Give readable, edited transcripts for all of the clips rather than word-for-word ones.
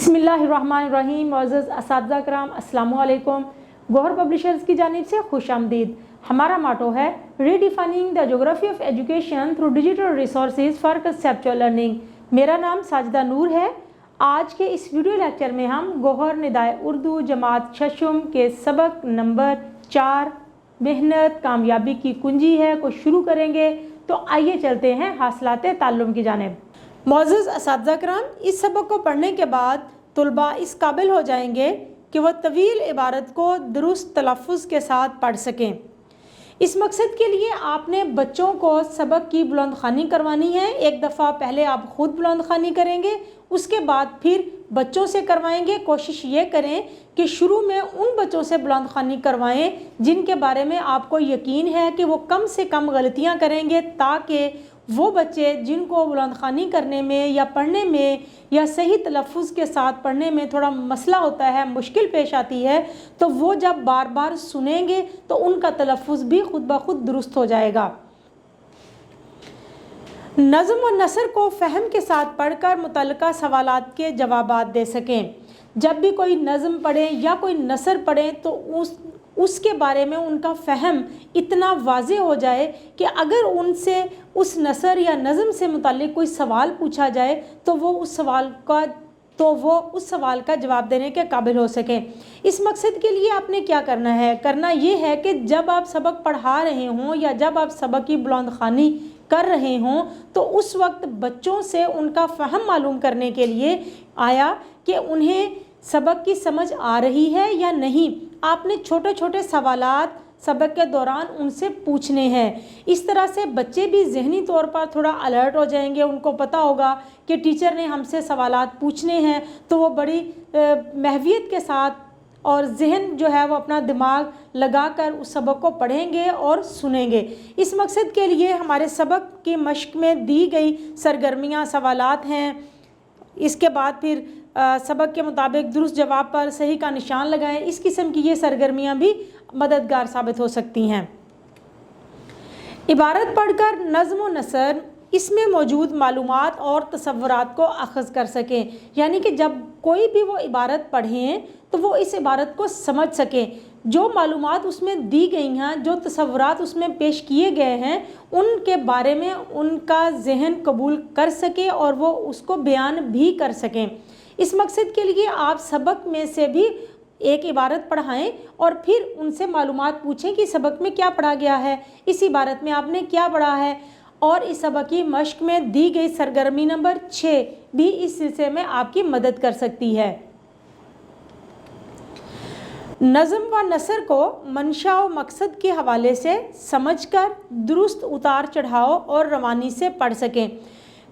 बिस्मिल्लाहिर्रहमानिर्रहीम। मुअज़्ज़ज़ असातिज़ा किराम, अस्सलामु अलैकुम। गौहर पब्लिशर्स की जानिब से खुश आमदीद। हमारा माटो है redefining the geography of education through digital resources for conceptual learning. मेरा नाम साजिदा नूर है। आज के इस वीडियो लेक्चर में हम गौहर निदाए उर्दू जमात छशम के सबक नंबर 4 मेहनत कामयाबी की कुंजी है को शुरू करेंगे। तो आइए चलते हैं हासिलाते ताल्लुम की जानिब। मुअज़्ज़ज़ असातिज़ा किराम, इस सबक को पढ़ने के बाद तुलबा इस काबिल हो जाएंगे कि वह तवील इबारत को दुरुस्त तलफ़्फ़ुज़ के साथ पढ़ सकें। इस मकसद के लिए आपने बच्चों को सबक की बुलंद ख़्वानी करवानी है। एक दफ़ा पहले आप ख़ुद बुलंद ख़्वानी करेंगे, उसके बाद फिर बच्चों से करवाएंगे। कोशिश ये करें कि शुरू में उन बच्चों से बुलंद ख़्वानी करवाएं जिनके बारे में आपको यकीन है कि वो कम से कम गलतियां करेंगे, ताकि वो बच्चे जिनको बुलंद ख़्वानी करने में या पढ़ने में या सही तलफ़्फ़ुज़ के साथ पढ़ने में थोड़ा मसला होता है, मुश्किल पेश आती है, तो वो जब बार बार सुनेंगे तो उनका तलफ़्फ़ुज़ भी खुद ब खुद दुरुस्त हो जाएगा। नज़्म व नसर को फ़हम के साथ पढ़कर मुतल्लिक़ा सवालात के जवाबात दे सकें। जब भी कोई नज़्म पढ़ें या कोई नसर पढ़ें तो उसके बारे में उनका फ़हम इतना वाज़े हो जाए कि अगर उनसे उस नसर या नज़्म से मुताल्लिक़ कोई सवाल पूछा जाए तो वो उस सवाल का जवाब देने के काबिल हो सकें। इस मकसद के लिए आपने क्या करना है? करना ये है कि जब आप सबक पढ़ा रहे हों या जब आप सबक की बुलंद ख़्वानी कर रहे हों तो उस वक्त बच्चों से उनका फ़हम मालूम करने के लिए आया कि उन्हें सबक की समझ आ रही है या नहीं। आपने छोटे छोटे सवालात सबक के दौरान उनसे पूछने हैं। इस तरह से बच्चे भी ज़हनी तौर पर थोड़ा अलर्ट हो जाएंगे। उनको पता होगा कि टीचर ने हमसे सवालात पूछने हैं, तो वो बड़ी महवियत के साथ और जहन जो है वो अपना दिमाग लगाकर उस सबक को पढ़ेंगे और सुनेंगे। इस मकसद के लिए हमारे सबक की मश्क में दी गई सरगर्मियाँ सवालात हैं। इसके बाद फिर सबक के मुताबिक दुरुस्त जवाब पर सही का निशान लगाएं। इस किस्म की ये सरगर्मियाँ भी मददगार साबित हो सकती हैं। इबारत पढ़कर नज़्म व नसर इसमें मौजूद मालूमात और तसव्वुरात को अख़ज़ कर सकें, यानी कि जब कोई भी वो इबारत पढ़ें तो वो इस इबारत को समझ सकें। जो मालूमात उसमें दी गई हैं, जो तसव्वुरात उसमें पेश किए गए हैं, उनके बारे में उनका जहन कबूल कर सके और वो उसको बयान भी कर सकें। इस मकसद के लिए आप सबक में से भी एक इबारत पढ़ाएं और फिर उनसे मालूमात पूछें कि सबक में क्या पढ़ा गया है, इस इबारत में आपने क्या पढ़ा है। और इस सबक की मश्क में दी गई सरगर्मी नंबर 6 भी इस सिलसिले में आपकी मदद कर सकती है। नज़्म व नसर को मंशा व मकसद के हवाले से समझकर दुरुस्त उतार चढ़ाव और रवानी से पढ़ सकें।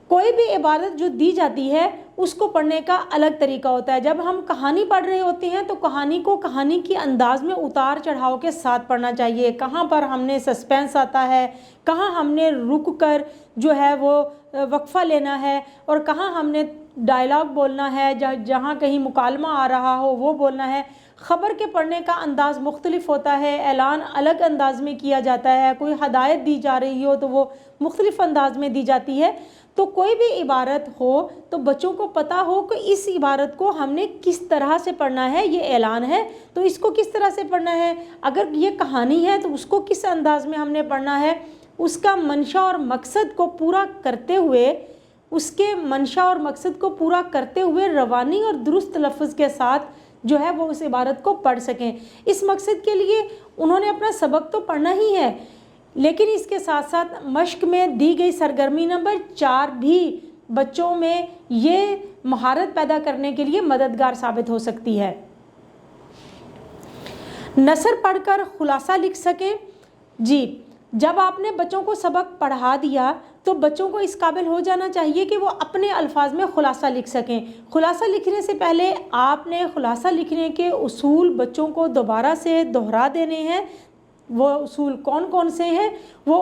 कोई भी इबारत जो दी जाती है उसको पढ़ने का अलग तरीका होता है। जब हम कहानी पढ़ रहे होते हैं तो कहानी को कहानी की अंदाज में उतार चढ़ाव के साथ पढ़ना चाहिए। कहाँ पर हमने सस्पेंस आता है, कहाँ हमने रुक कर जो है वो वक्फ़ा लेना है, और कहाँ हमने डायलॉग बोलना है, जहाँ कहीं मुकालमा आ रहा हो वो बोलना है। ख़बर के पढ़ने का अंदाज़ मुख्तलिफ़ होता है, ऐलान अलग अंदाज में किया जाता है, कोई हदायत दी जा रही हो तो वो मुख्तलिफ़ अंदाज में दी जाती है। तो कोई भी इबारत हो तो बच्चों को पता हो कि इस इबारत को हमने किस तरह से पढ़ना है। ये ऐलान है तो इसको किस तरह से पढ़ना है, अगर ये कहानी है तो उसको किस अंदाज में हमने पढ़ना है। उसका मंशा और मकसद को पूरा करते हुए रवानी और दुरुस्त लफ्ज़ के साथ जो है वो उस इबारत को पढ़ सकें। इस मकसद के लिए उन्होंने अपना सबक तो पढ़ना ही है, लेकिन इसके साथ साथ मश्क में दी गई सरगर्मी नंबर 4 भी बच्चों में ये महारत पैदा करने के लिए मददगार साबित हो सकती है। नसर पढ़कर खुलासा लिख सकें। जी, जब आपने बच्चों को सबक पढ़ा दिया तो बच्चों को इस काबिल हो जाना चाहिए कि वो अपने अल्फाज में खुलासा लिख सकें। खुलासा लिखने से पहले आपने खुलासा लिखने के उसूल बच्चों को दोबारा से दोहरा देने हैं। वो उसूल कौन कौन से हैं? वो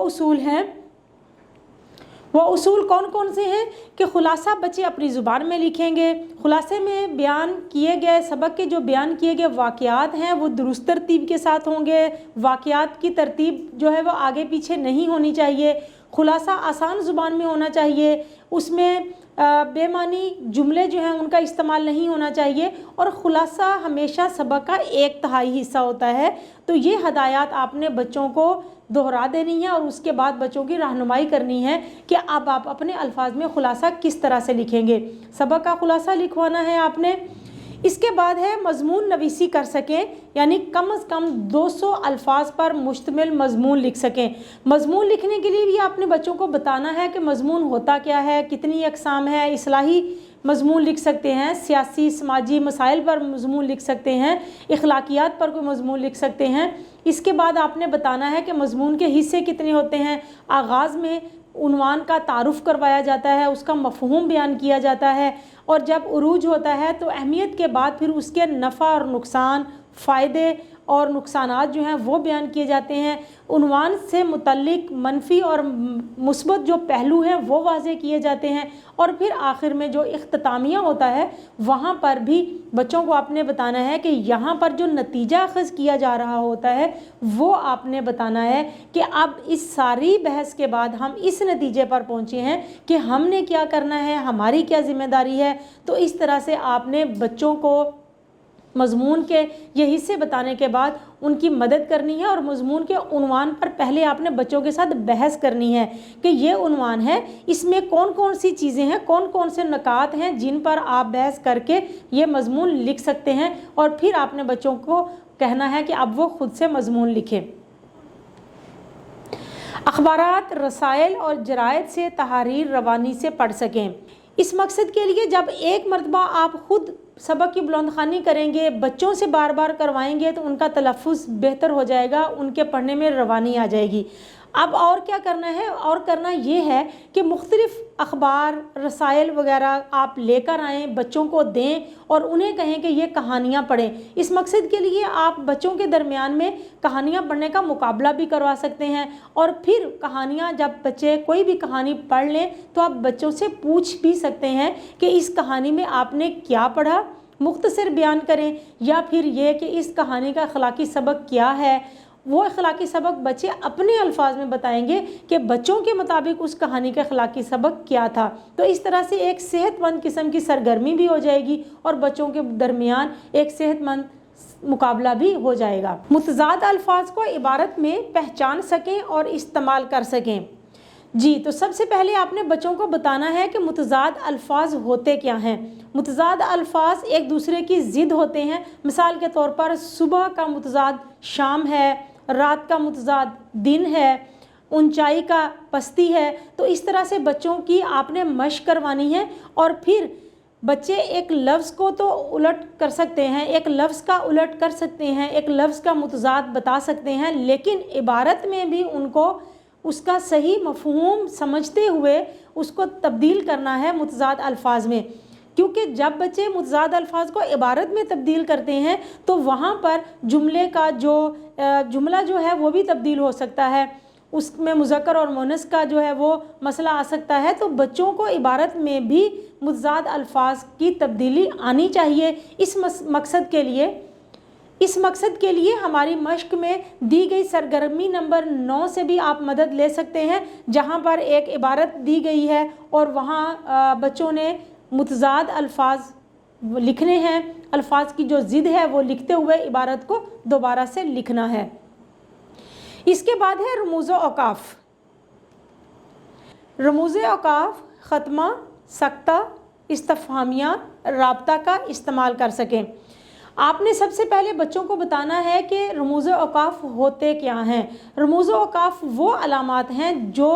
उसूल कौन कौन से हैं कि खुलासा बच्चे अपनी ज़ुबान में लिखेंगे। खुलासे में बयान किए गए सबक के जो बयान किए गए वाक़यात हैं वो दुरुस्त तरतीब के साथ होंगे। वाक़यात की तरतीब जो है वो आगे पीछे नहीं होनी चाहिए। खुलासा आसान ज़ुबान में होना चाहिए, उसमें बेमानी जुमले जो हैं उनका इस्तेमाल नहीं होना चाहिए, और ख़ुलासा हमेशा सबक का 1/3 हिस्सा होता है। तो ये हदायत आपने बच्चों को दोहरा देनी है और उसके बाद बच्चों की रहनुमाई करनी है कि अब आप अपने अल्फाज में ख़ुलासा किस तरह से लिखेंगे। सबक का ख़ुलासा लिखवाना है आपने। इसके बाद है मज़मून नवीसी कर सकें, यानी कम अज़ कम 200 अल्फाज पर मुश्तमिल मज़मून लिख सकें। मज़मून लिखने के लिए भी आपने बच्चों को बताना है कि मज़मून होता क्या है, कितनी अक़साम है। इस्लाही मज़मून लिख सकते हैं, सियासी समाजी मसाइल पर मज़मून लिख सकते हैं, इखलाकियात पर कोई मज़मून लिख सकते हैं। इसके बाद आपने बताना है कि मज़मून के हिस्से कितने होते हैं। आगाज़ में उन्वान का तारुफ़ करवाया जाता है, उसका मफ़हूम बयान किया जाता है, और जब उरूज होता है तो अहमियत के बाद फिर उसके नफ़ा और नुकसान, फ़ायदे और नुकसानात जो हैं वो बयान किए जाते हैं। उन्वान से मुतल्लिक मनफ़ी और मुस्बत जो पहलू हैं वो वाज़े किए जाते हैं, और फिर आखिर में जो इख्तितामिया होता है वहाँ पर भी बच्चों को आपने बताना है कि यहाँ पर जो नतीजा अख़ज़ किया जा रहा होता है वो आपने बताना है कि अब इस सारी बहस के बाद हम इस नतीजे पर पहुँचे हैं कि हमने क्या करना है, हमारी क्या ज़िम्मेदारी है। तो इस तरह से आपने बच्चों को मज़मून के ये हिस्से बताने के बाद उनकी मदद करनी है, और मज़मून के उन्वान पर पहले आपने बच्चों के साथ बहस करनी है कि ये उन्वान है, इसमें कौन कौन सी चीज़ें हैं, कौन कौन से नकात हैं जिन पर आप बहस करके ये मज़मून लिख सकते हैं। और फिर आपने बच्चों को कहना है कि अब वो ख़ुद से मज़मून लिखें। अखबारात, रसायल और जरायद से तहरीर रवानी से पढ़ सकें। इस मकसद के लिए जब एक मरतबा आप ख़ुद सबक की बुलंदखानी करेंगे, बच्चों से बार बार करवाएंगे, तो उनका तलफ़्फ़ुज़ बेहतर हो जाएगा, उनके पढ़ने में रवानी आ जाएगी। अब और क्या करना है, और करना ये है कि मुख्तलिफ़ अखबार, रसायल वगैरह आप लेकर आएँ, बच्चों को दें और उन्हें कहें कि ये कहानियाँ पढ़ें। इस मकसद के लिए आप बच्चों के दरमियान में कहानियाँ पढ़ने का मुकाबला भी करवा सकते हैं, और फिर कहानियाँ जब बच्चे कोई भी कहानी पढ़ लें तो आप बच्चों से पूछ भी सकते हैं कि इस कहानी में आपने क्या पढ़ा, मुख्तसर बयान करें, या फिर ये कि इस कहानी का अखलाकी सबक क्या है। वो अखलाकी सबक बच्चे अपने अल्फाज में बताएंगे कि बच्चों के मुताबिक उस कहानी का अखलाकी सबक क्या था। तो इस तरह से एक सेहतमंद किस्म की सरगर्मी भी हो जाएगी और बच्चों के दरमियान एक सेहतमंद मुकाबला भी हो जाएगा। मुतज़ाद अल्फाज को इबारत में पहचान सकें और इस्तेमाल कर सकें। जी, तो सबसे पहले आपने बच्चों को बताना है कि मुतज़ाद अल्फाज होते क्या हैं। मुतज़ाद अल्फाज एक दूसरे की ज़िद होते हैं। मिसाल के तौर पर सुबह का मुतज़ाद शाम है, रात का मुतज़ाद दिन है, ऊंचाई का पस्ती है। तो इस तरह से बच्चों की आपने मशक करवानी है, और फिर बच्चे एक लफ्ज़ को तो उलट कर सकते हैं, एक लफ्ज़ का उलट कर सकते हैं, एक लफ्ज़ का मुतज़ाद बता सकते हैं, लेकिन इबारत में भी उनको उसका सही मफ़हूम समझते हुए उसको तब्दील करना है मुतज़ाद अल्फाज में। क्योंकि जब बच्चे मुतज़ाद अल्फाज को इबारत में तब्दील करते हैं तो वहाँ पर जुमले का जो जुमला जो है वो भी तब्दील हो सकता है, उसमें मुज़क्कर और मुअन्नस का जो है वो मसला आ सकता है। तो बच्चों को इबारत में भी मुतज़ाद अल्फाज की तब्दीली आनी चाहिए। इस मकसद के लिए हमारी मश्क में दी गई सरगर्मी नंबर 9 से भी आप मदद ले सकते हैं, जहाँ पर एक इबारत दी गई है और वहाँ बच्चों ने मुतज़ाद अल्फाज लिखने हैं। अल्फाज की जो ज़िद है वो लिखते हुए इबारत को दोबारा से लिखना है। इसके बाद है रमूज़ औकाफ। रमूज़ औकाफ ख़त्मा, सक्ता, इस्तफ़हामिया, राब्ता का इस्तेमाल कर सकें। आपने सबसे पहले बच्चों को बताना है कि रमूज़ औकाफ होते क्या हैं। रमूज़ औकाफ वो अलामात हैं जो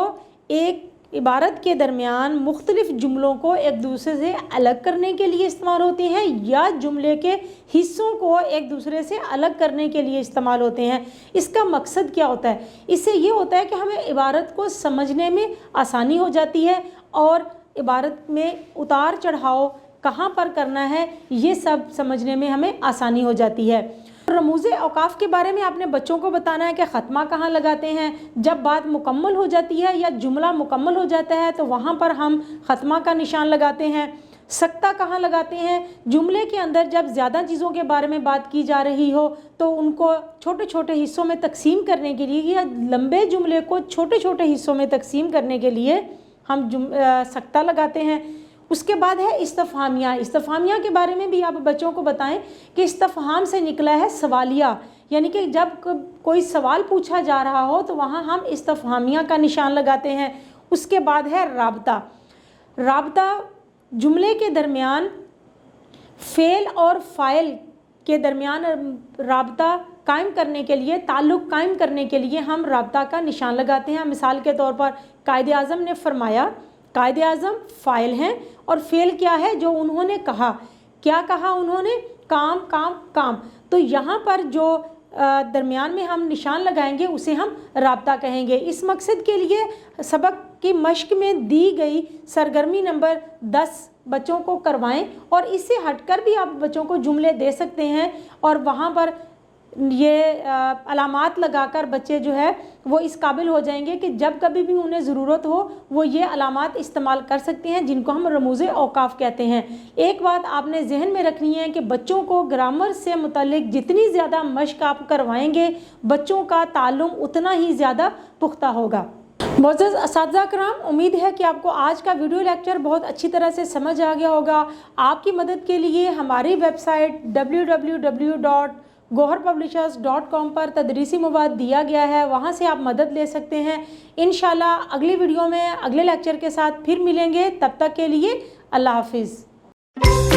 एक इबारत के दरमियान मुख्तलिफ़ जुमलों को एक दूसरे से अलग करने के लिए इस्तेमाल होती हैं, या जुमले के हिस्सों को एक दूसरे से अलग करने के लिए इस्तेमाल होते हैं। इसका मकसद क्या होता है? इससे ये होता है कि हमें इबारत को समझने में आसानी हो जाती है, और इबारत में उतार चढ़ाव कहाँ पर करना है ये सब समझने में हमें आसानी हो जाती है। रमूज़ औकाफ के बारे में आपने बच्चों को बताना है कि ख़त्मा कहाँ लगाते हैं। जब बात मुकम्मल हो जाती है या जुमला मुकम्मल हो जाता है तो वहाँ पर हम ख़त्मा का निशान लगाते हैं। सख्ता कहाँ लगाते हैं? जुमले के अंदर जब ज़्यादा चीज़ों के बारे में बात की जा रही हो तो उनको छोटे छोटे हिस्सों में तकसीम करने के लिए या लंबे जुमले को छोटे छोटे हिस्सों में तकसीम करने के लिए हम सख्ता लगाते हैं। उसके बाद है इस्तफहामिया। इस्तफहामिया के बारे में भी आप बच्चों को बताएं कि इस्तफहाम से निकला है सवालिया, यानी कि जब कोई सवाल पूछा जा रहा हो तो वहाँ हम इस्तफहामिया का निशान लगाते हैं। उसके बाद है राबता। राबता जुमले के दरमियान फ़ेल और फ़ाइल के दरमियान राबता कायम करने के लिए, ताल्लुक़ कायम करने के लिए हम राबता का निशान लगाते हैं। मिसाल के तौर पर कायदे आज़म ने फरमाया, कायदे आज़म फ़ाइल हैं और फ़ेल क्या है? जो उन्होंने कहा। क्या कहा उन्होंने? काम काम काम। तो यहाँ पर जो दरमियान में हम निशान लगाएंगे उसे हम राबता कहेंगे। इस मकसद के लिए सबक की मश्क में दी गई सरगर्मी नंबर 10 बच्चों को करवाएं और इससे हटकर भी आप बच्चों को जुमले दे सकते हैं और वहाँ पर ये अलामात लगाकर बच्चे जो है वो इस काबिल हो जाएंगे कि जब कभी भी उन्हें ज़रूरत हो वो ये अलामात इस्तेमाल कर सकते हैं, जिनको हम रमूज़े औकाफ कहते हैं। एक बात आपने जहन में रखनी है कि बच्चों को ग्रामर से मुतल्लिक जितनी ज़्यादा मश्क आप करवाएंगे बच्चों का ताल्लुम उतना ही ज़्यादा पुख्ता होगा। मोअज़्ज़ज़ असातिज़ा किराम, उम्मीद है कि आपको आज का वीडियो लेक्चर बहुत अच्छी तरह से समझ आ गया होगा। आपकी मदद के लिए हमारी वेबसाइट www.goharpublishers.com पर तदरीसी मवाद दिया गया है, वहाँ से आप मदद ले सकते हैं। इंशाल्लाह अगली वीडियो में अगले लेक्चर के साथ फिर मिलेंगे। तब तक के लिए अल्लाह हाफिज़।